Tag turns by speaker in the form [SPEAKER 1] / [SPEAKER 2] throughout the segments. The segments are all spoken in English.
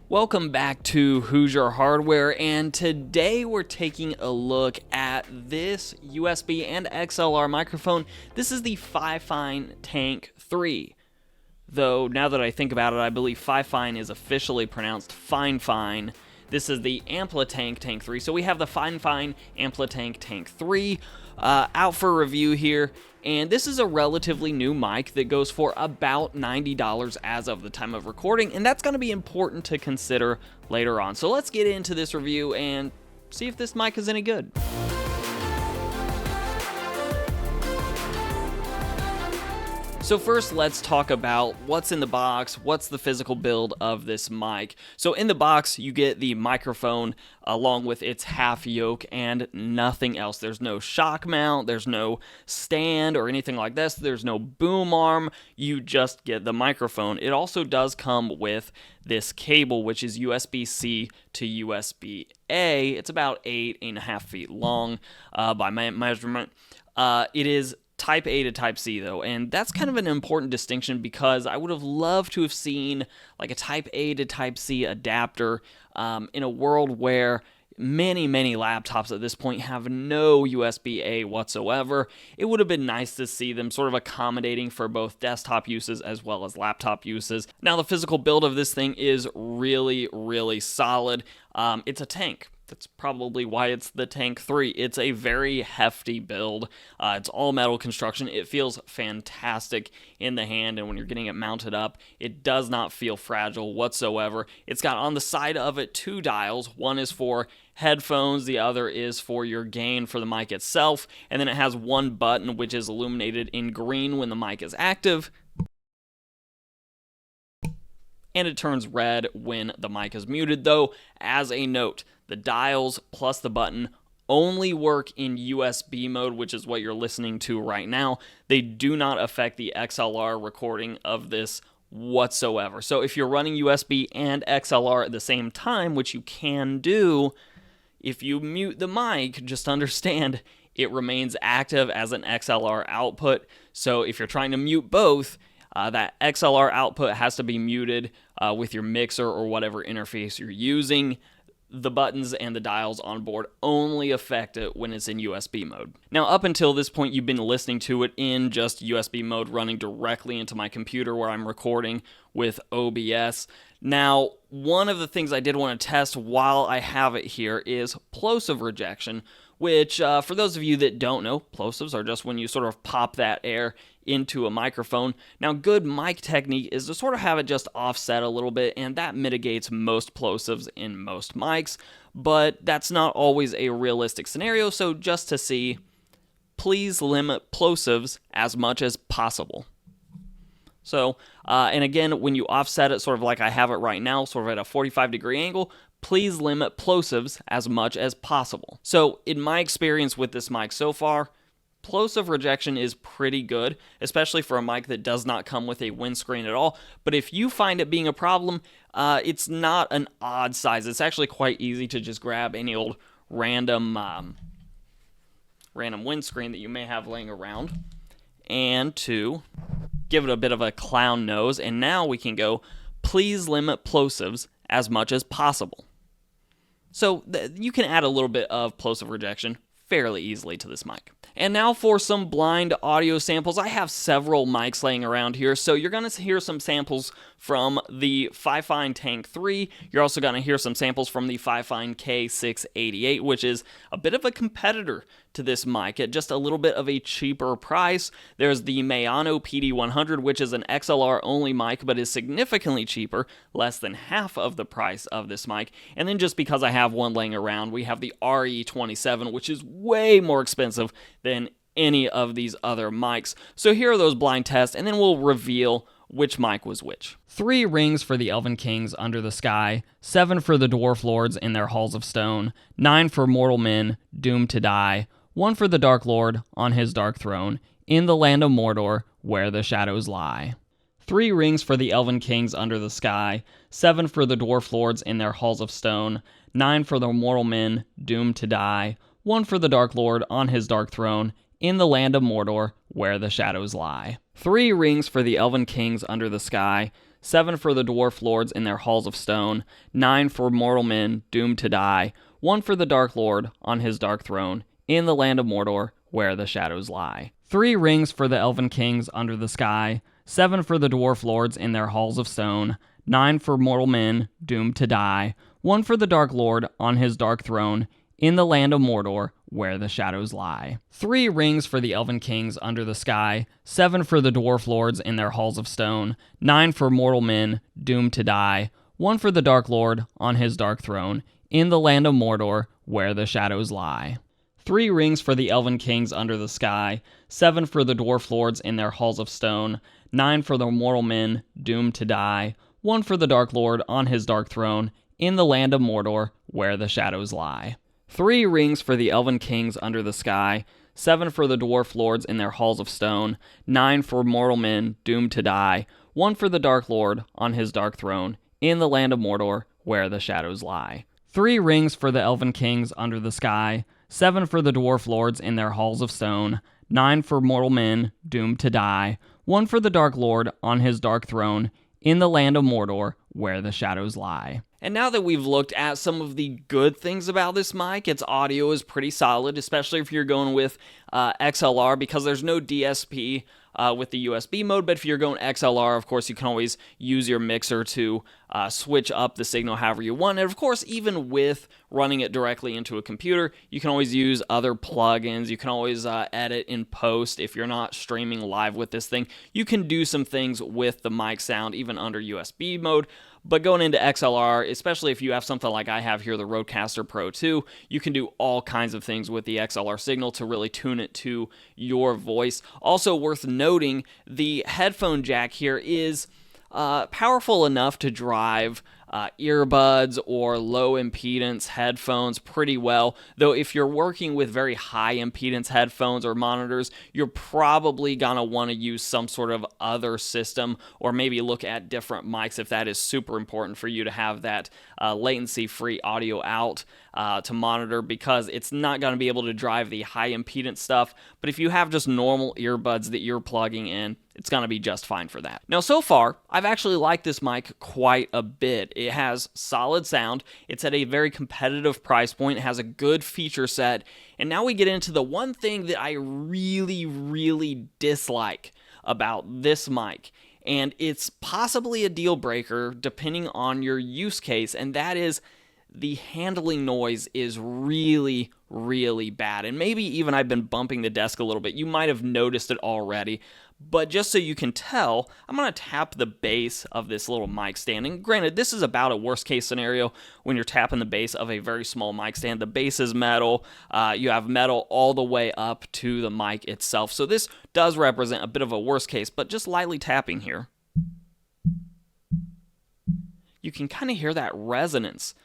[SPEAKER 1] Welcome back to Hoosier Hardware, and today we're taking a look at this USB and XLR microphone. This is the Fifine Tank 3. Though, now that I think about it, I believe Fifine is officially pronounced Fine. This is the Amplitank Tank 3. So we have the Fifine Amplitank Tank 3 out for review here. And this is a relatively new mic that goes for about $90 as of the time of recording. And that's going to be important to consider later on. So let's get into this review and see if this mic is any good. So first, let's talk about what's in the box, what's the physical build of this mic. So in the box, you get the microphone along with its half yoke and nothing else. There's no shock mount, there's no stand or anything like this, there's no boom arm, you just get the microphone. It also does come with this cable, which is USB-C to USB-A. It's about 8.5 feet long by my measurement. It is Type A to Type C though, and that's kind of an important distinction because I would have loved to have seen like a Type A to Type C adapter in a world where many laptops at this point have no USB-A whatsoever. It would have been nice to see them sort of accommodating for both desktop uses as well as laptop uses. Now the physical build of this thing is really solid. It's a tank. That's probably why it's the Tank 3. It's a very hefty build. It's all metal construction. It feels fantastic in the hand, and when you're getting it mounted up, it does not feel fragile whatsoever. It's got on the side of it two dials. One is for headphones, the other is for your gain for the mic itself, and then it has one button which is illuminated in green when the mic is active, and it turns red when the mic is muted. Though, as a note, the dials plus the button only work in USB mode, which is what you're listening to right now. They do not affect the XLR recording of this whatsoever. So if you're running USB and XLR at the same time, which you can do, if you mute the mic, just understand it remains active as an XLR output. So if you're trying to mute both, that XLR output has to be muted with your mixer or whatever interface you're using. The buttons and the dials on board only affect it when it's in USB mode. Now, up until this point, you've been listening to it in just USB mode running directly into my computer where I'm recording with OBS. Now, one of the things I did want to test while I have it here is plosive rejection, which, for those of you that don't know, plosives are just when you sort of pop that air into a microphone. Now, good mic technique is to sort of have it just offset a little bit, and that mitigates most plosives in most mics, but that's not always a realistic scenario, so just to see, please limit plosives as much as possible. So, and again, when you offset it sort of like I have it right now, sort of at a 45-degree angle, please limit plosives as much as possible. So, in my experience with this mic so far, plosive rejection is pretty good, especially for a mic that does not come with a windscreen at all. But if you find it being a problem, it's not an odd size. It's actually quite easy to just grab any old random windscreen that you may have laying around and to give it a bit of a clown nose. And now we can go, please limit plosives as much as possible. So you can add a little bit of plosive rejection fairly easily to this mic. And now for some blind audio samples. I have several mics laying around here, so you're going to hear some samples from the Fifine Tank 3. You're also going to hear some samples from the Fifine K688, which is a bit of a competitor to this mic at just a little bit of a cheaper price. There's the Mayano PD100, which is an XLR-only mic, but is significantly cheaper, less than half of the price of this mic. And then just because I have one laying around, we have the RE27, which is way more expensive than any of these other mics. So here are those blind tests, and then we'll reveal which mic was which. 3 rings for the Elven Kings under the sky, 7 for the Dwarf Lords in their halls of stone, 9 for mortal men doomed to die, 1 for the Dark Lord on his dark throne, in the land of Mordor where the shadows lie. 3 rings for the Elven Kings under the sky, 7 for the Dwarf Lords in their halls of stone, 9 for the mortal men doomed to die, 1 for the Dark Lord on his dark throne, in the land of Mordor where the shadows lie. 3 rings for the Elven Kings under the sky, 7 for the dwarf lords in their halls of stone, 9 for mortal men doomed to die, 1 for the Dark Lord on his dark throne, in the land of Mordor, where the shadows lie. 3 rings for the elven kings under the sky, 7 for the dwarf lords in their halls of stone, 9 for mortal men doomed to die, 1 for the Dark Lord on his dark throne, in the land of Mordor, where the shadows lie. 3 rings for the elven kings under the sky, 7 for the dwarf lords in their halls of stone, 9 for mortal men doomed to die, 1 for the Dark Lord on his dark throne, in the land of Mordor, where the shadows lie. 3 rings for the elven kings under the sky, 7 for the dwarf lords in their halls of stone, 9 for the mortal men doomed to die, 1 for the Dark Lord on his dark throne, in the land of Mordor, where the shadows lie. 3 rings for the elven kings under the sky, 7 for the dwarf lords in their halls of stone, 9 for mortal men doomed to die, 1 for the Dark Lord on his dark throne, in the land of Mordor, where the shadows lie. 3 rings for the elven kings under the sky, 7 for the dwarf lords in their halls of stone, 9 for mortal men doomed to die, 1 for the Dark Lord on his dark throne, in the land of Mordor, where the shadows lie. And now that we've looked at some of the good things about this mic, its audio is pretty solid, especially if you're going with XLR, because there's no DSP with the USB mode, but if you're going XLR, of course, you can always use your mixer to switch up the signal however you want. And of course, even with running it directly into a computer, you can always use other plugins. You can always edit in post if you're not streaming live with this thing. You can do some things with the mic sound, even under USB mode. But going into XLR, especially if you have something like I have here, the Rodecaster Pro 2, you can do all kinds of things with the XLR signal to really tune it to your voice. Also worth noting, the headphone jack here is powerful enough to drive earbuds or low impedance headphones pretty well, though if you're working with very high impedance headphones or monitors, you're probably gonna want to use some sort of other system, or maybe look at different mics if that is super important for you to have that latency free audio out to monitor, because it's not going to be able to drive the high impedance stuff. But if you have just normal earbuds that you're plugging in, it's going to be just fine for that. Now, so far, I've actually liked this mic quite a bit. It has solid sound. It's at a very competitive price point. It has a good feature set. And now we get into the one thing that I really, really dislike about this mic. And it's possibly a deal breaker depending on your use case, and that is the handling noise is really, really bad. And maybe even I've been bumping the desk a little bit. You might have noticed it already. But just so you can tell, I'm going to tap the base of this little mic stand. And granted, this is about a worst case scenario when you're tapping the base of a very small mic stand. The base is metal. You have metal all the way up to the mic itself. So this does represent a bit of a worst case, but just lightly tapping here, you can kind of hear that resonance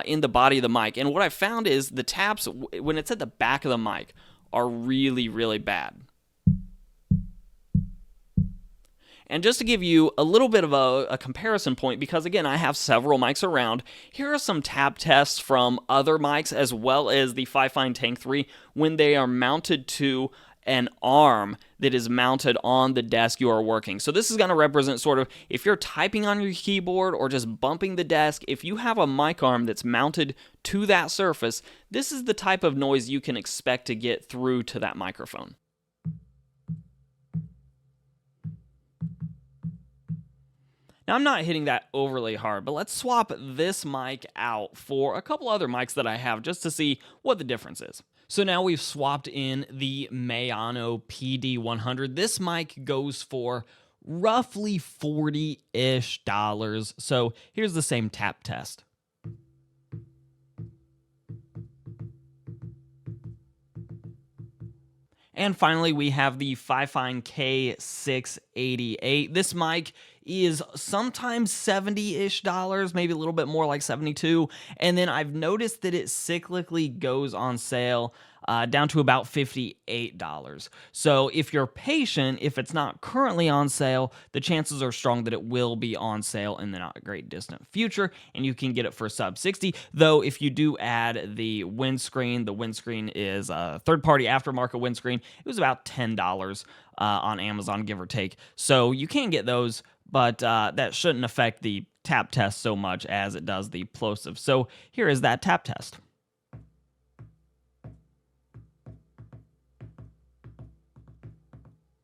[SPEAKER 1] in the body of the mic. And what I found is the taps, when it's at the back of the mic, are really, really bad. And just to give you a little bit of a comparison point, because again, I have several mics around, here are some tap tests from other mics as well as the Fifine Tank 3 when they are mounted to an arm that is mounted on the desk you are working. So this is going to represent sort of if you're typing on your keyboard or just bumping the desk, if you have a mic arm that's mounted to that surface, this is the type of noise you can expect to get through to that microphone. Now, I'm not hitting that overly hard, but let's swap this mic out for a couple other mics that I have just to see what the difference is. So now we've swapped in the Mayano PD100. This mic goes for roughly $40-ish. So here's the same tap test. And finally, we have the Fifine K688. This mic is sometimes $70-ish, maybe a little bit more like $72. And then I've noticed that it cyclically goes on sale down to about $58. So if you're patient, if it's not currently on sale, the chances are strong that it will be on sale in the not great distant future, and you can get it for sub 60. Though if you do add the windscreen is a third-party aftermarket windscreen. It was about $10 on Amazon, give or take. So you can get those, but that shouldn't affect the tap test so much as it does the plosive. So here is that tap test.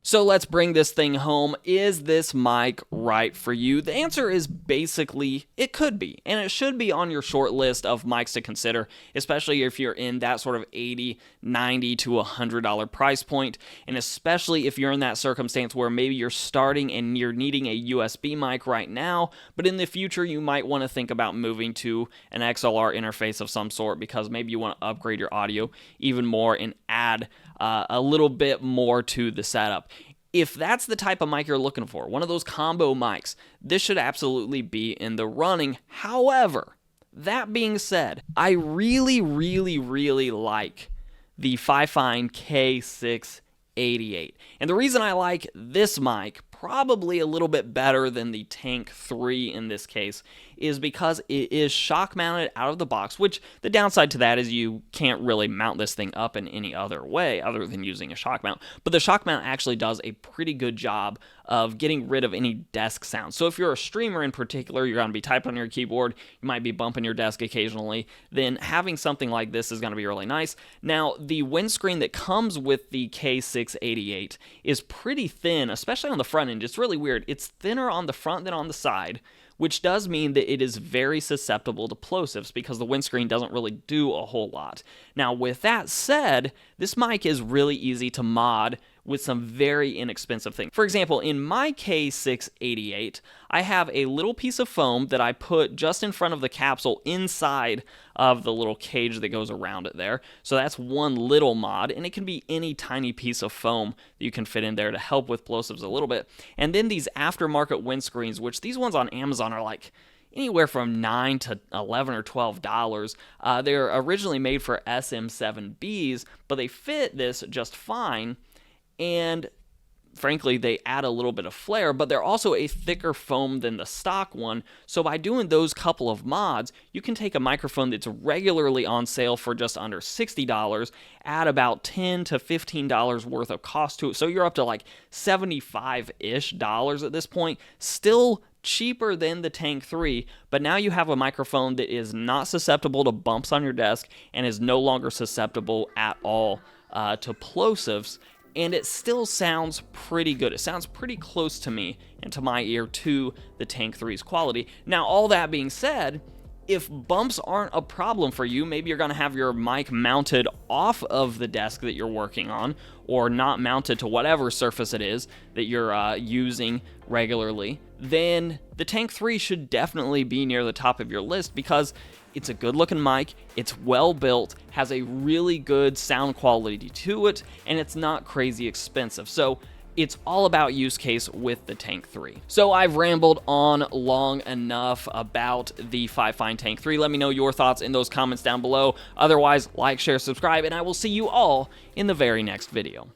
[SPEAKER 1] So let's bring this thing home. Is this mic right for you? The answer is basically it could be, and it should be on your short list of mics to consider, especially if you're in that sort of $80, $90 to $100 price point, and especially if you're in that circumstance where maybe you're starting and you're needing a USB mic right now, but in the future you might want to think about moving to an XLR interface of some sort because maybe you want to upgrade your audio even more and add a little bit more to the setup. If that's the type of mic you're looking for, one of those combo mics, this should absolutely be in the running. However, that being said, I really like the Fifine K688. And the reason I like this mic probably a little bit better than the Tank 3 in this case is because it is shock mounted out of the box, which the downside to that is you can't really mount this thing up in any other way other than using a shock mount. But the shock mount actually does a pretty good job of getting rid of any desk sound. So if you're a streamer in particular, you're going to be typing on your keyboard, you might be bumping your desk occasionally, then having something like this is going to be really nice. Now, the windscreen that comes with the K688 is pretty thin, especially on the front end. It's really weird. It's thinner on the front than on the side, which does mean that it is very susceptible to plosives because the windscreen doesn't really do a whole lot. Now, with that said, this mic is really easy to mod with some very inexpensive things. For example, in my K688, I have a little piece of foam that I put just in front of the capsule inside of the little cage that goes around it there. So that's one little mod, and it can be any tiny piece of foam that you can fit in there to help with plosives a little bit. And then these aftermarket windscreens, which these ones on Amazon are like anywhere from $9 to $11 or $12. They're originally made for SM7Bs, but they fit this just fine. And frankly, they add a little bit of flair, but they're also a thicker foam than the stock one. So by doing those couple of mods, you can take a microphone that's regularly on sale for just under $60, add about $10 to $15 worth of cost to it. So you're up to like $75-ish at this point. Still cheaper than the Tank 3, but now you have a microphone that is not susceptible to bumps on your desk and is no longer susceptible at all to plosives. And it still sounds pretty good. It sounds pretty close to me and to my ear to the Tank 3's quality. Now, all that being said, if bumps aren't a problem for you, maybe you're going to have your mic mounted off of the desk that you're working on or not mounted to whatever surface it is that you're using regularly, then the Tank 3 should definitely be near the top of your list because it's a good looking mic, it's well built, has a really good sound quality to it, and it's not crazy expensive. So it's all about use case with the Tank 3. So I've rambled on long enough about the Fifine Tank 3. Let me know your thoughts in those comments down below. Otherwise, like, share, subscribe, and I will see you all in the very next video.